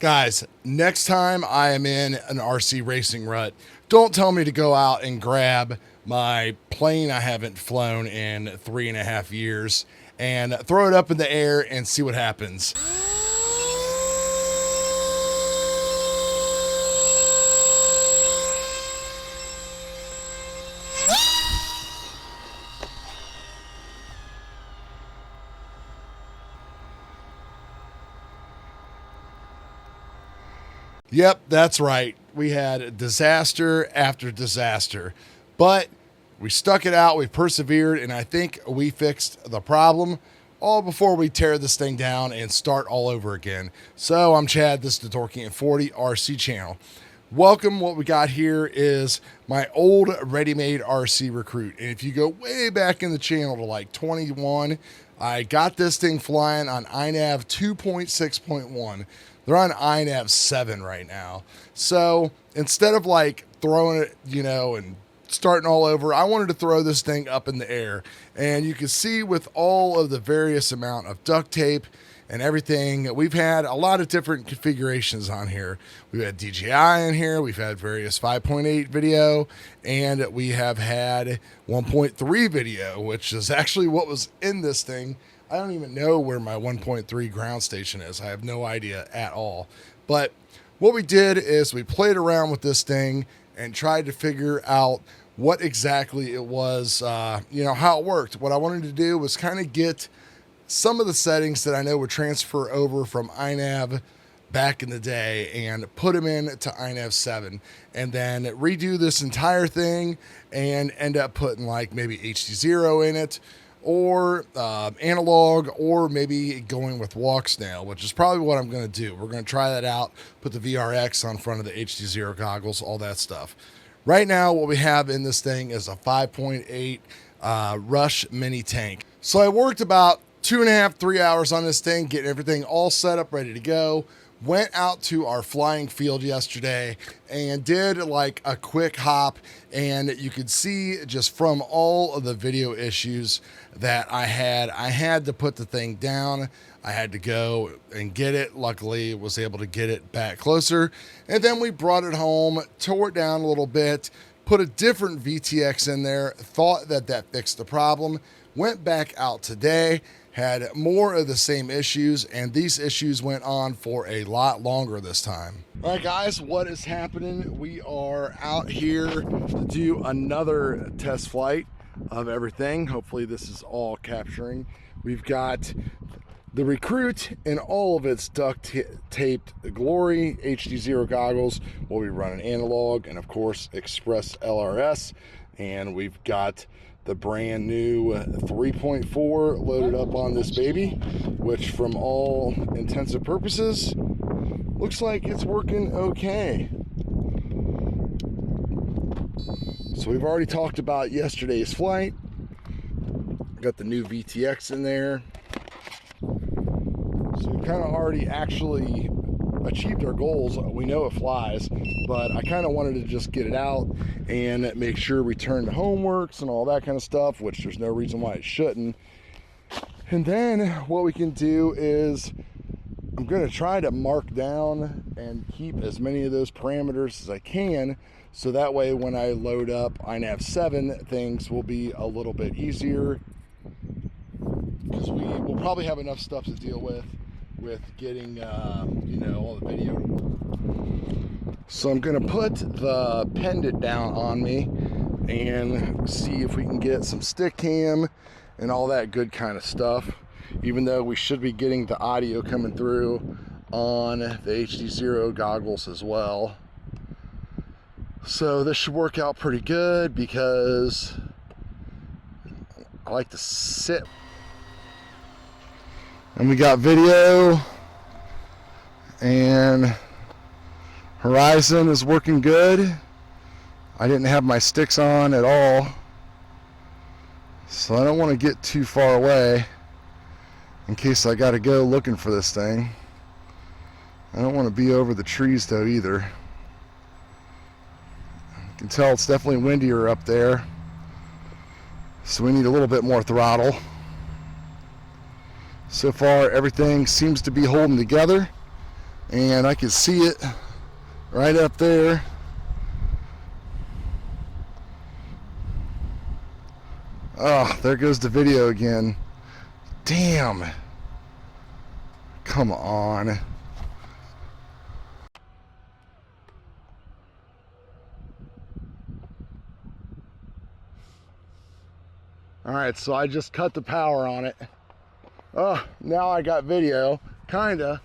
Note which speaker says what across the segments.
Speaker 1: Guys, next time I am in an RC racing rut, don't tell me to go out and grab my plane I haven't flown in 3.5 years and throw it up in the air and see what happens. Yep, that's right. We had disaster after disaster, but we stuck it out, we persevered, and I think we fixed the problem all before we tear this thing down and start all over again. So I'm Chad, this is the Dorky and 40 RC channel. Welcome. What we got here is my old ready-made RC Recruit. And if you go way back in the channel to like 21, I got this thing flying on Inav 2.6.1. They're on Inav 7 right now. So instead of like throwing it, and starting all over, I wanted to throw this thing up in the air. And you can see with all of the various amount of duct tape and everything, we've had a lot of different configurations on here. We've had DJI in here, we've had various 5.8 video, and we have had 1.3 video, which is actually what was in this thing. I don't even know where my 1.3 ground station is. I have no idea at all. But what we did is we played around with this thing and tried to figure out what exactly it was, how it worked. What I wanted to do was kind of get some of the settings that I know would transfer over from Inav back in the day and put them into Inav 7 and then redo this entire thing and end up putting like maybe HD0 in it, or analog, or maybe going with walk snail, which is probably what I'm going to do. We're going to try that out, put the VRX on front of the HD0 goggles, all that stuff. Right now, what we have in this thing is a 5.8 Rush mini tank. So I worked about 2.5, 3 hours on this thing, getting everything all set up, ready to go. Went out to our flying field yesterday and did like a quick hop, and you could see just from all of the video issues that I had to put the thing down. I had to go and get it. Luckily, was able to get it back closer. And then we brought it home, tore it down a little bit, put a different VTX in there, thought that fixed the problem. Went back out today, had more of the same issues, and these issues went on for a lot longer this time. All right, guys, what is happening? We are out here to do another test flight of everything. Hopefully this is all capturing. We've got the Recruit in all of its duct taped glory, HD0 goggles. We'll be running analog and of course Express LRS, and we've got the brand new 3.4 loaded up on this baby, which from all intents and purposes looks like it's working okay. So we've already talked about yesterday's flight. Got the new VTX in there. So we've kind of already actually achieved our goals. We know it flies, but I kind of wanted to just get it out and make sure we turn the homeworks and all that kind of stuff, which there's no reason why it shouldn't. And then what we can do is I'm going to try to mark down and keep as many of those parameters as I can, so that way when I load up Inav 7, things will be a little bit easier, because we will probably have enough stuff to deal with getting all the video. So I'm gonna put the pendant down on me and see if we can get some stick cam and all that good kind of stuff, even though we should be getting the audio coming through on the HD0 goggles as well. So this should work out pretty good because I like to sit. And we got video, and horizon is working good. I didn't have my sticks on at all, so I don't want to get too far away in case I got to go looking for this thing. I don't want to be over the trees though either. You can tell it's definitely windier up there, so we need a little bit more throttle. So far everything seems to be holding together. and I can see it right up there. Oh, there goes the video again. Damn. Come on. Alright, so I just cut the power on it. Oh, now I got video. Kinda.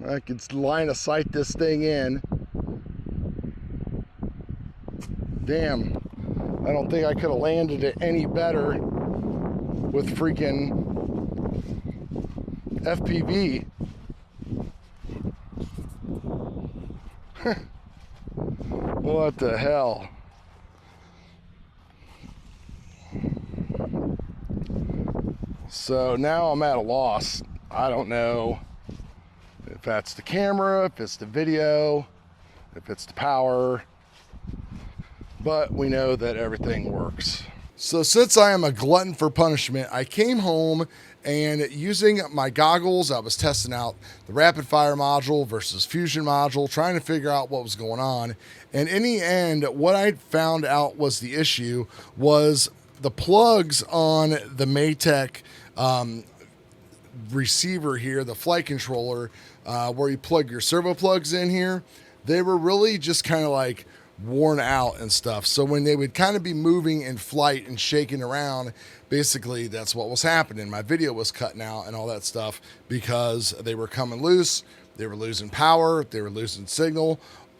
Speaker 1: I could line of sight this thing in. Damn. I don't think I could have landed it any better with freaking FPV. What the hell? So now I'm at a loss. I don't know if that's the camera, if it's the video, if it's the power, but we know that everything works. So since I am a glutton for punishment, I came home and using my goggles, I was testing out the rapid fire module versus fusion module, trying to figure out what was going on. And in the end, what I found out was the issue was the plugs on the Maytech receiver here, the flight controller, where you plug your servo plugs in here, they were really just kind of like worn out and stuff. So when they would kind of be moving in flight and shaking around, basically that's what was happening. My video was cutting out and all that stuff because they were coming loose, they were losing power, they were losing signal,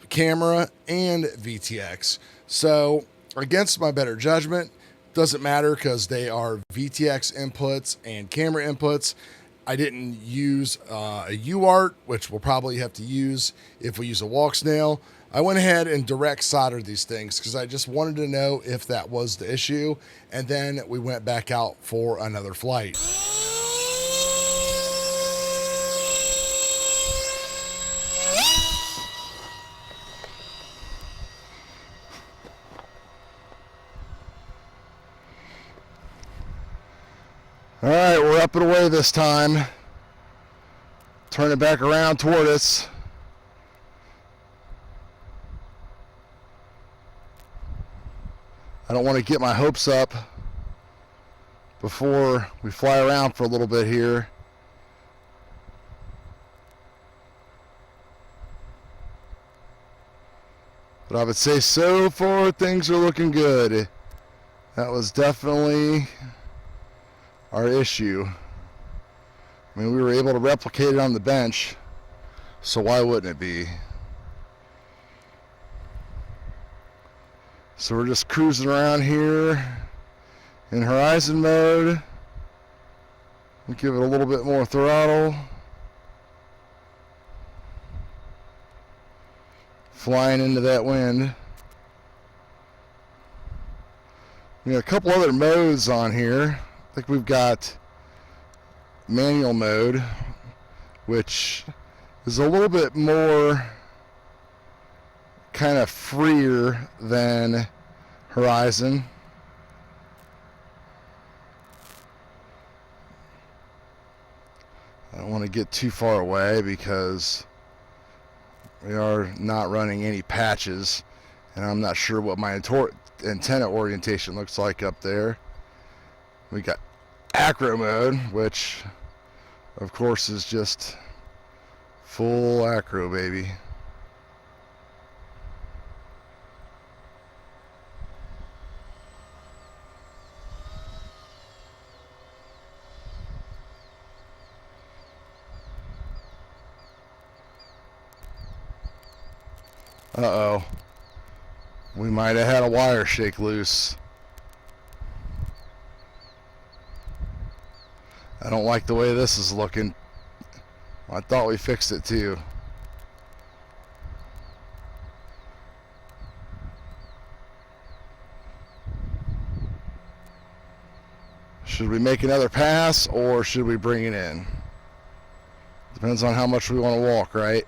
Speaker 1: camera, and VTX. So against my better judgment, doesn't matter because they are VTX inputs and camera inputs. I didn't use a UART, which we'll probably have to use if we use a walk snail. I went ahead and direct soldered these things because I just wanted to know if that was the issue. And then we went back out for another flight. All right, we're up and away this time. Turn it back around toward us. I don't want to get my hopes up before we fly around for a little bit here. But I would say so far things are looking good. That was definitely our issue. I mean, we were able to replicate it on the bench, so why wouldn't it be? So we're just cruising around here in horizon mode. We'll give it a little bit more throttle. Flying into that wind. We got a couple other modes on here. I think we've got manual mode, which is a little bit more kind of freer than horizon. I don't want to get too far away because we are not running any patches, and I'm not sure what my antenna orientation looks like up there. We got acro mode, which of course is just full acro, baby. Uh-oh. We might have had a wire shake loose. I don't like the way this is looking. I thought we fixed it too. Should we make another pass or should we bring it in? Depends on how much we want to walk, right?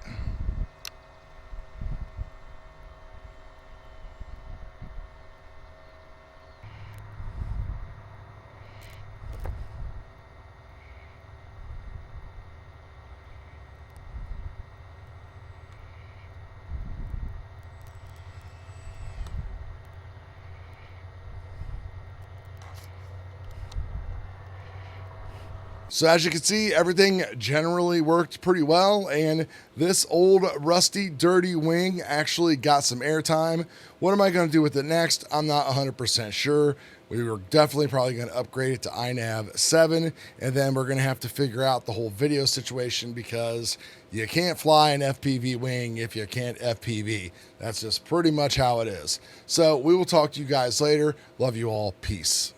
Speaker 1: So as you can see, everything generally worked pretty well, and this old rusty dirty wing actually got some airtime. What am I going to do with it next? I'm not 100% sure. We were definitely probably going to upgrade it to Inav 7, and then we're going to have to figure out the whole video situation, because you can't fly an FPV wing if you can't FPV. That's just pretty much how it is. So we will talk to you guys later. Love you all. Peace.